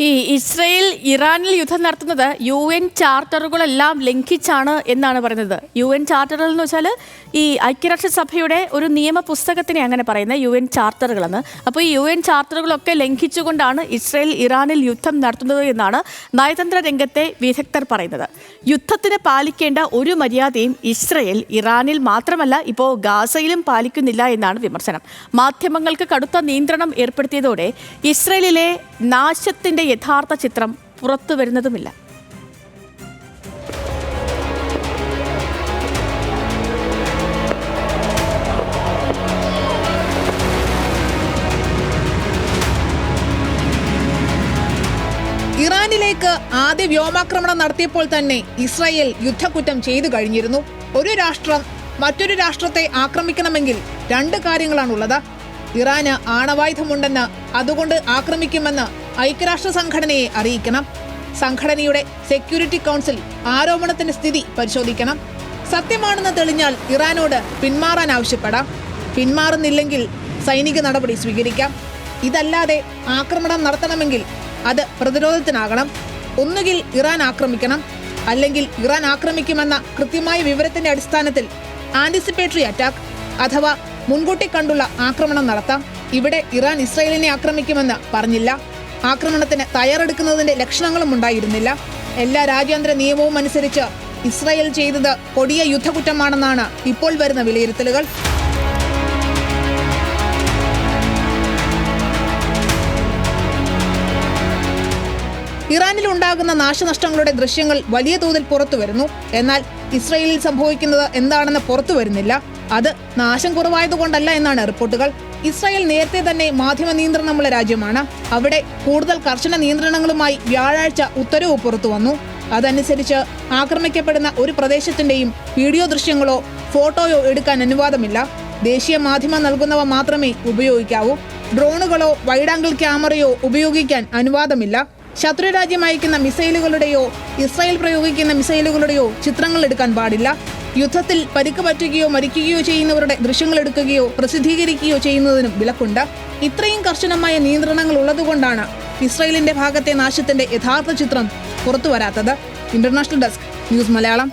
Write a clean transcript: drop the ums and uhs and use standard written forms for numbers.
ഈ ഇസ്രയേൽ ഇറാനിൽ യുദ്ധം നടത്തുന്നത് UN ചാർട്ടറുകളെല്ലാം ലംഘിച്ചാണ് എന്നാണ് പറയുന്നത്. UN ചാർട്ടറുകൾ എന്ന് വെച്ചാൽ ഈ ഐക്യരാഷ്ട്രസഭയുടെ ഒരു നിയമ പുസ്തകത്തിനെ അങ്ങനെ പറയുന്നത് UN ചാർട്ടറുകളെന്ന്. അപ്പോൾ ഈ UN ചാർട്ടറുകളൊക്കെ ലംഘിച്ചുകൊണ്ടാണ് ഇസ്രയേൽ ഇറാനിൽ യുദ്ധം നടത്തുന്നത് എന്നാണ് നയതന്ത്ര രംഗത്തെ വിദഗ്ധർ പറയുന്നത്. യുദ്ധത്തിന് പാലിക്കേണ്ട ഒരു മര്യാദയും ഇസ്രയേൽ ഇറാനിൽ മാത്രമല്ല ഇപ്പോൾ ഗാസയിലും പാലിക്കുന്നില്ല എന്നാണ് വിമർശനം. മാധ്യമങ്ങൾക്ക് കടുത്ത നിയന്ത്രണം ഏർപ്പെടുത്തിയതോടെ ഇസ്രയേലിലെ നാശത്തിന്റെ യഥാർത്ഥ ചിത്രം പുറത്തു വരുന്നതുമില്ല. ഇറാനിലേക്ക് ആദ്യ വ്യോമാക്രമണം നടത്തിയപ്പോൾ തന്നെ ഇസ്രായേൽ യുദ്ധക്കുറ്റം ചെയ്തു കഴിഞ്ഞിരുന്നു. ഒരു രാഷ്ട്രം മറ്റൊരു രാഷ്ട്രത്തെ ആക്രമിക്കണമെങ്കിൽ രണ്ട് കാര്യങ്ങളാണുള്ളത്. ഇറാന് ആണവായുധമുണ്ടെന്ന്, അതുകൊണ്ട് ആക്രമിക്കുമെന്ന് ഐക്യരാഷ്ട്ര സംഘടനയെ അറിയിക്കണം. സംഘടനയുടെ സെക്യൂരിറ്റി കൗൺസിൽ ആരോപണത്തിന്റെ സ്ഥിതി പരിശോധിക്കണം. സത്യമാണെന്ന് തെളിഞ്ഞാൽ ഇറാനോട് പിന്മാറാൻ ആവശ്യപ്പെടാം. പിന്മാറുന്നില്ലെങ്കിൽ സൈനിക നടപടി സ്വീകരിക്കാം. ഇതല്ലാതെ ആക്രമണം നടത്തണമെങ്കിൽ അത് പ്രതിരോധത്തിനാകണം. ഒന്നുകിൽ ഇറാൻ ആക്രമിക്കണം, അല്ലെങ്കിൽ ഇറാൻ ആക്രമിക്കുമെന്ന കൃത്യമായ വിവരത്തിന്റെ അടിസ്ഥാനത്തിൽ ആന്റിസിപ്പേറ്ററി അറ്റാക്ക് അഥവാ മുൻകൂട്ടി കണ്ടുള്ള ആക്രമണം നടത്താം. ഇവിടെ ഇറാൻ ഇസ്രായേലിനെ ആക്രമിക്കുമെന്ന് പറഞ്ഞില്ല. ആക്രമണത്തിന് തയ്യാറെടുക്കുന്നതിന്റെ ലക്ഷണങ്ങളും ഉണ്ടായിരുന്നില്ല. എല്ലാ രാജ്യാന്തര നിയമവും അനുസരിച്ച് ഇസ്രായേൽ ചെയ്തത് കൊടിയ യുദ്ധക്കുറ്റമാണെന്നാണ് ഇപ്പോൾ വരുന്ന വിലയിരുത്തലുകൾ. ഇറാനിൽ ഉണ്ടാകുന്ന നാശനഷ്ടങ്ങളുടെ ദൃശ്യങ്ങൾ വലിയ തോതിൽ പുറത്തു വരുന്നു. എന്നാൽ ഇസ്രായേലിൽ സംഭവിക്കുന്നത് എന്താണെന്ന് പുറത്തു വരുന്നില്ല. അത് നാശം കുറവായതുകൊണ്ടല്ല എന്നാണ് റിപ്പോർട്ടുകൾ. ഇസ്രായേൽ നേരത്തെ തന്നെ മാധ്യമ നിയന്ത്രണമുള്ള രാജ്യമാണ്. അവിടെ കൂടുതൽ കർശന നിയന്ത്രണങ്ങളുമായി വ്യാഴാഴ്ച ഉത്തരവ് പുറത്തു വന്നു. അതനുസരിച്ച് ആക്രമിക്കപ്പെടുന്ന ഒരു പ്രദേശത്തിന്റെയും വീഡിയോ ദൃശ്യങ്ങളോ ഫോട്ടോയോ എടുക്കാൻ അനുവാദമില്ല. ദേശീയ മാധ്യമം നൽകുന്നവ മാത്രമേ ഉപയോഗിക്കാവൂ. ഡ്രോണുകളോ വൈഡ് ആംഗിൾ ക്യാമറയോ ഉപയോഗിക്കാൻ അനുവാദമില്ല. ശത്രുരാജ്യം അയക്കുന്ന മിസൈലുകളുടെയോ ഇസ്രായേൽ പ്രയോഗിക്കുന്ന മിസൈലുകളുടെയോ ചിത്രങ്ങൾ എടുക്കാൻ പാടില്ല. യുദ്ധത്തിൽ പരിക്ക് പറ്റുകയോ മരിക്കുകയോ ചെയ്യുന്നവരുടെ ദൃശ്യങ്ങൾ എടുക്കുകയോ പ്രസിദ്ധീകരിക്കുകയോ ചെയ്യുന്നതിനും വിലക്കുണ്ട്. ഇത്രയും കർശനമായ നിയന്ത്രണങ്ങൾ ഉള്ളതുകൊണ്ടാണ് ഇസ്രായേലിന്റെ ഭാഗത്തെ നാശത്തിന്റെ യഥാർത്ഥ ചിത്രം പുറത്തുവരാത്തത്. International desk, news Malayalam.